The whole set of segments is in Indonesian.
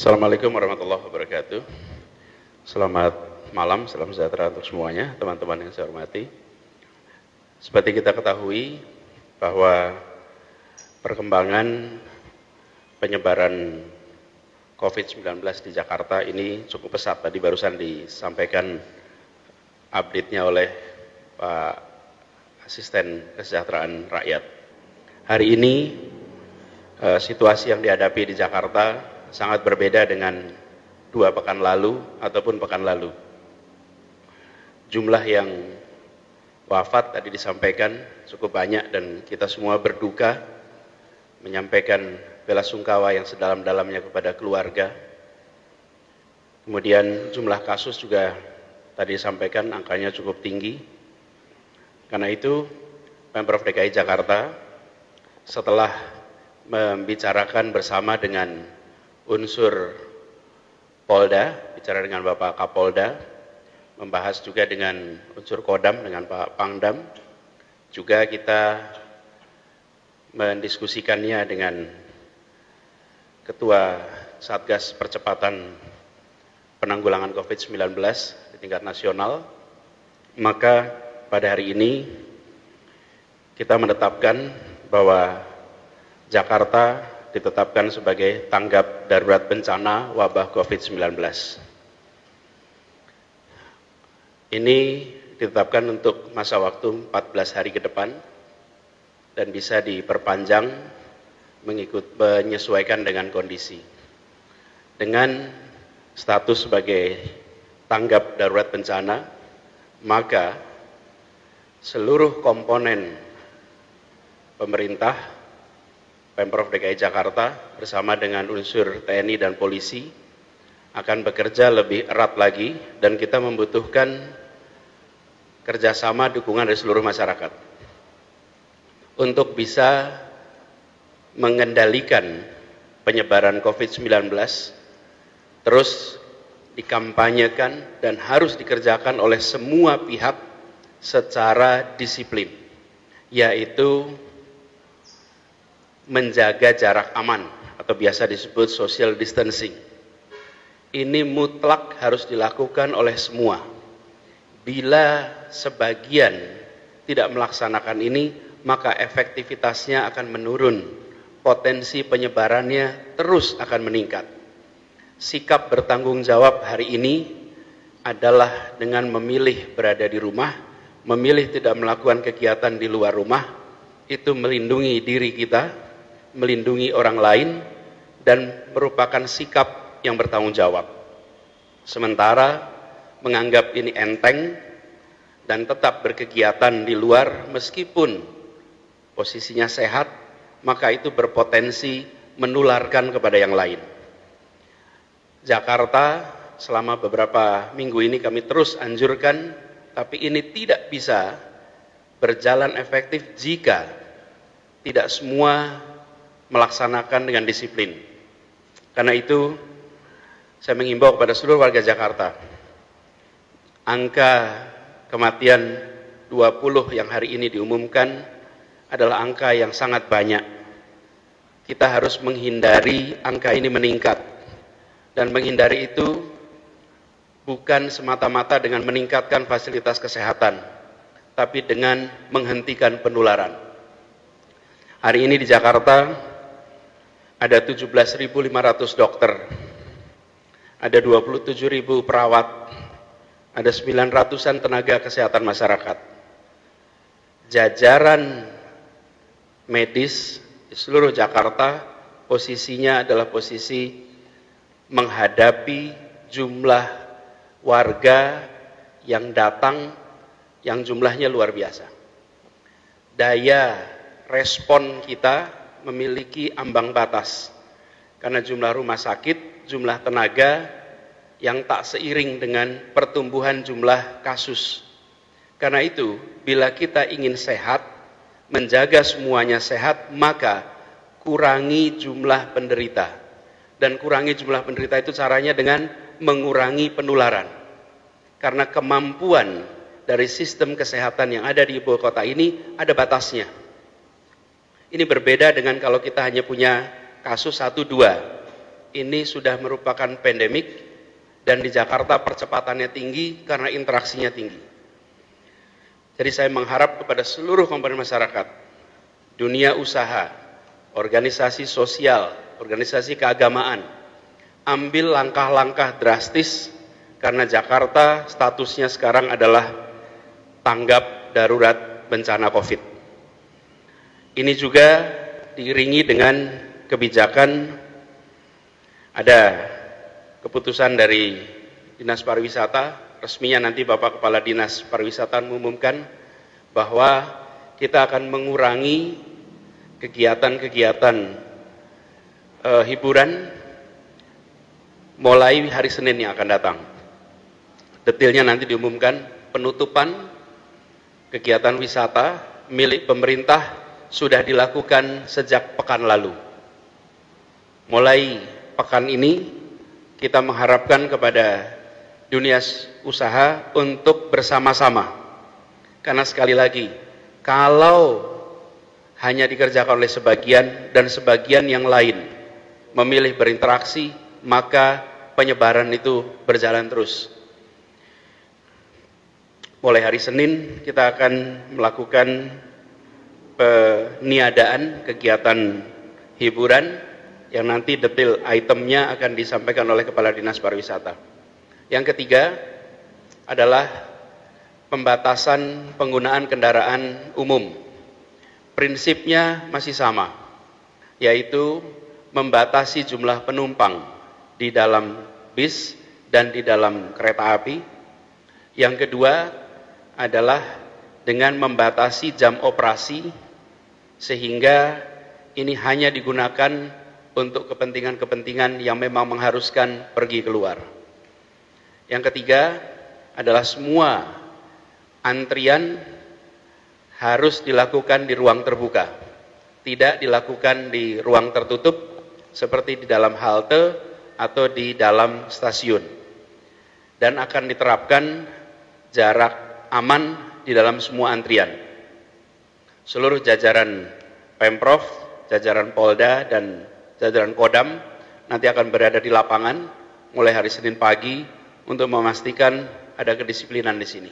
Assalamualaikum warahmatullahi wabarakatuh. Selamat malam, salam sejahtera untuk semuanya, teman-teman yang saya hormati. Seperti kita ketahui bahwa perkembangan penyebaran COVID-19 di Jakarta ini cukup pesat. Tadi barusan disampaikan update-nya oleh Pak Asisten Kesejahteraan Rakyat. Hari ini situasi yang dihadapi di Jakarta sangat berbeda dengan 2 pekan lalu ataupun pekan lalu. Jumlah yang wafat tadi disampaikan cukup banyak dan kita semua berduka, menyampaikan bela sungkawa yang sedalam-dalamnya kepada keluarga. Kemudian jumlah kasus juga tadi disampaikan angkanya cukup tinggi. Karena itu Pemprov DKI Jakarta setelah membicarakan bersama dengan unsur Polda, bicara dengan Bapak Kapolda, membahas juga dengan unsur Kodam, dengan Pak Pangdam, juga kita mendiskusikannya dengan Ketua Satgas Percepatan Penanggulangan COVID-19 di tingkat nasional. Maka pada hari ini kita menetapkan bahwa Jakarta ditetapkan sebagai tanggap darurat bencana wabah COVID-19. Ini ditetapkan untuk masa waktu 14 hari ke depan dan bisa diperpanjang menyesuaikan dengan kondisi. Dengan status sebagai tanggap darurat bencana, maka seluruh komponen pemerintah Pemprov DKI Jakarta bersama dengan unsur TNI dan polisi akan bekerja lebih erat lagi dan kita membutuhkan kerjasama dukungan dari seluruh masyarakat untuk bisa mengendalikan penyebaran COVID-19 terus dikampanyekan dan harus dikerjakan oleh semua pihak secara disiplin, yaitu menjaga jarak aman atau biasa disebut social distancing. Ini mutlak harus dilakukan oleh semua. Bila sebagian tidak melaksanakan ini, maka efektivitasnya akan menurun, potensi penyebarannya terus akan meningkat. Sikap bertanggung jawab hari ini adalah dengan memilih berada di rumah, memilih tidak melakukan kegiatan di luar rumah, itu melindungi diri kita, melindungi orang lain, dan merupakan sikap yang bertanggung jawab. Sementara menganggap ini enteng dan tetap berkegiatan di luar meskipun posisinya sehat, maka itu berpotensi menularkan kepada yang lain. Jakarta selama beberapa minggu ini kami terus anjurkan, tapi ini tidak bisa berjalan efektif jika tidak semua melaksanakan dengan disiplin. Karena itu saya mengimbau kepada seluruh warga Jakarta, angka kematian 20 yang hari ini diumumkan adalah angka yang sangat banyak. Kita harus menghindari angka ini meningkat, dan menghindari itu bukan semata-mata dengan meningkatkan fasilitas kesehatan, tapi dengan menghentikan penularan. Hari ini di Jakarta ada 17.500 dokter, ada 27.000 perawat, ada 900-an tenaga kesehatan masyarakat. Jajaran medis di seluruh Jakarta posisinya adalah posisi menghadapi jumlah warga yang datang yang jumlahnya luar biasa. Daya respon kita memiliki ambang batas karena jumlah rumah sakit, jumlah tenaga yang tak seiring dengan pertumbuhan jumlah kasus. Karena itu, bila kita ingin sehat, menjaga semuanya sehat, maka kurangi jumlah penderita. Dan kurangi jumlah penderita itu caranya dengan mengurangi penularan. Karena kemampuan dari sistem kesehatan yang ada di ibu kota ini ada batasnya. Ini berbeda dengan kalau kita hanya punya kasus 1-2. ini sudah merupakan pandemik dan di Jakarta percepatannya tinggi karena interaksinya tinggi. Jadi saya mengharap kepada seluruh komponen masyarakat, dunia usaha, organisasi sosial, organisasi keagamaan, ambil langkah-langkah drastis karena Jakarta statusnya sekarang adalah tanggap darurat bencana COVID. Ini juga diiringi dengan kebijakan, ada keputusan dari Dinas Pariwisata, resminya nanti Bapak Kepala Dinas Pariwisata mengumumkan bahwa kita akan mengurangi kegiatan-kegiatan hiburan mulai hari Senin yang akan datang. Detailnya nanti diumumkan. Penutupan kegiatan wisata milik pemerintah sudah dilakukan sejak pekan lalu. Mulai pekan ini kita mengharapkan kepada dunia usaha untuk bersama-sama. Karena sekali lagi, kalau hanya dikerjakan oleh sebagian dan sebagian yang lain memilih berinteraksi, maka penyebaran itu berjalan terus. Mulai hari Senin kita akan melakukan peniadaan kegiatan hiburan yang nanti detail itemnya akan disampaikan oleh Kepala Dinas Pariwisata. Yang ketiga adalah pembatasan penggunaan kendaraan umum. Prinsipnya masih sama, yaitu membatasi jumlah penumpang di dalam bis dan di dalam kereta api. Yang kedua adalah dengan membatasi jam operasi sehingga ini hanya digunakan untuk kepentingan-kepentingan yang memang mengharuskan pergi keluar. Yang ketiga adalah semua antrian harus dilakukan di ruang terbuka, tidak dilakukan di ruang tertutup seperti di dalam halte atau di dalam stasiun. Dan akan diterapkan jarak aman di dalam semua antrian. Seluruh jajaran Pemprov, jajaran Polda, dan jajaran Kodam nanti akan berada di lapangan mulai hari Senin pagi untuk memastikan ada kedisiplinan di sini.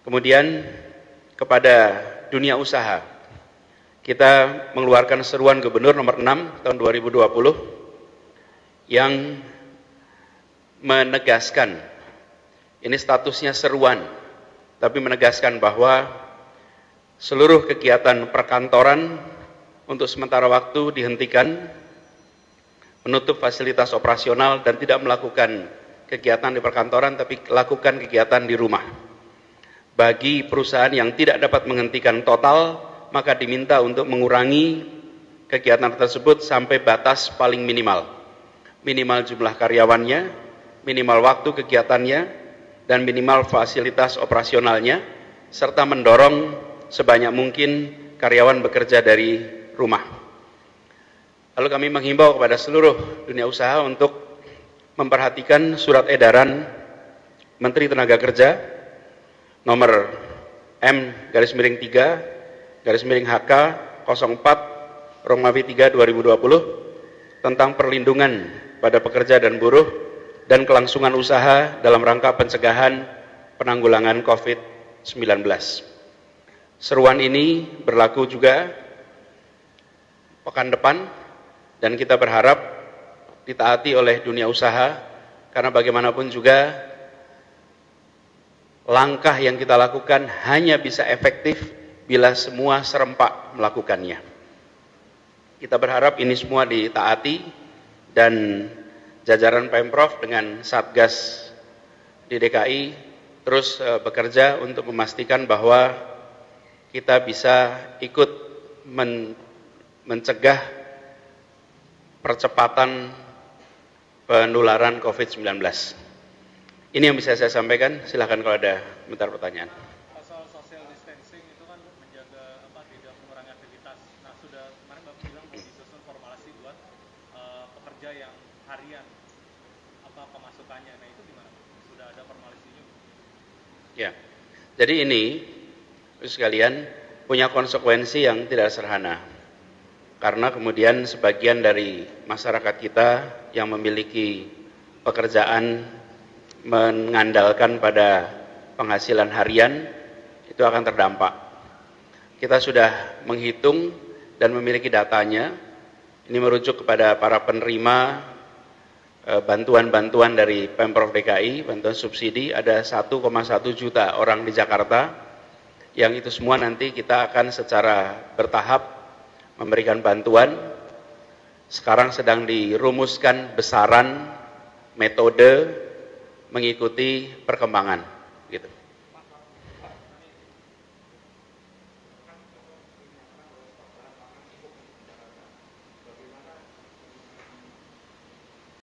Kemudian kepada dunia usaha, kita mengeluarkan seruan Gubernur nomor 6 tahun 2020 yang menegaskan, ini statusnya seruan, tapi menegaskan bahwa seluruh kegiatan perkantoran untuk sementara waktu dihentikan, menutup fasilitas operasional dan tidak melakukan kegiatan di perkantoran, tapi lakukan kegiatan di rumah. Bagi perusahaan yang tidak dapat menghentikan total, maka diminta untuk mengurangi kegiatan tersebut sampai batas paling minimal. Minimal jumlah karyawannya, minimal waktu kegiatannya, dan minimal fasilitas operasionalnya, serta mendorong sebanyak mungkin karyawan bekerja dari rumah. Lalu kami menghimbau kepada seluruh dunia usaha untuk memperhatikan surat edaran Menteri Tenaga Kerja nomor M/3/HK 04/3 2020 tentang perlindungan pada pekerja dan buruh dan kelangsungan usaha dalam rangka pencegahan penanggulangan COVID-19. Seruan ini berlaku juga pekan depan dan kita berharap ditaati oleh dunia usaha karena bagaimanapun juga langkah yang kita lakukan hanya bisa efektif bila semua serempak melakukannya. Kita berharap ini semua ditaati dan jajaran Pemprov dengan Satgas di DKI terus bekerja untuk memastikan bahwa kita bisa ikut mencegah percepatan penularan COVID-19. Ini yang bisa saya sampaikan, silakan kalau ada pertanyaan. Soal social distancing itu kan menjaga tidak mengurangi aktivitas. Nah, sudah kemarin Bapak bilang disusun formulasi buat pekerja yang harian, pemasukannya. Nah, itu gimana? Sudah ada formulasinya? Ya, jadi ini sekalian punya konsekuensi yang tidak sederhana. karena kemudian sebagian dari masyarakat kita yang memiliki pekerjaan mengandalkan pada penghasilan harian itu akan terdampak. Kita sudah menghitung dan memiliki datanya. Ini merujuk kepada para penerima bantuan-bantuan dari Pemprov DKI, bantuan subsidi, ada 1,1 juta orang di Jakarta, yang itu semua nanti kita akan secara bertahap memberikan bantuan. Sekarang sedang dirumuskan besaran metode mengikuti perkembangan gitu.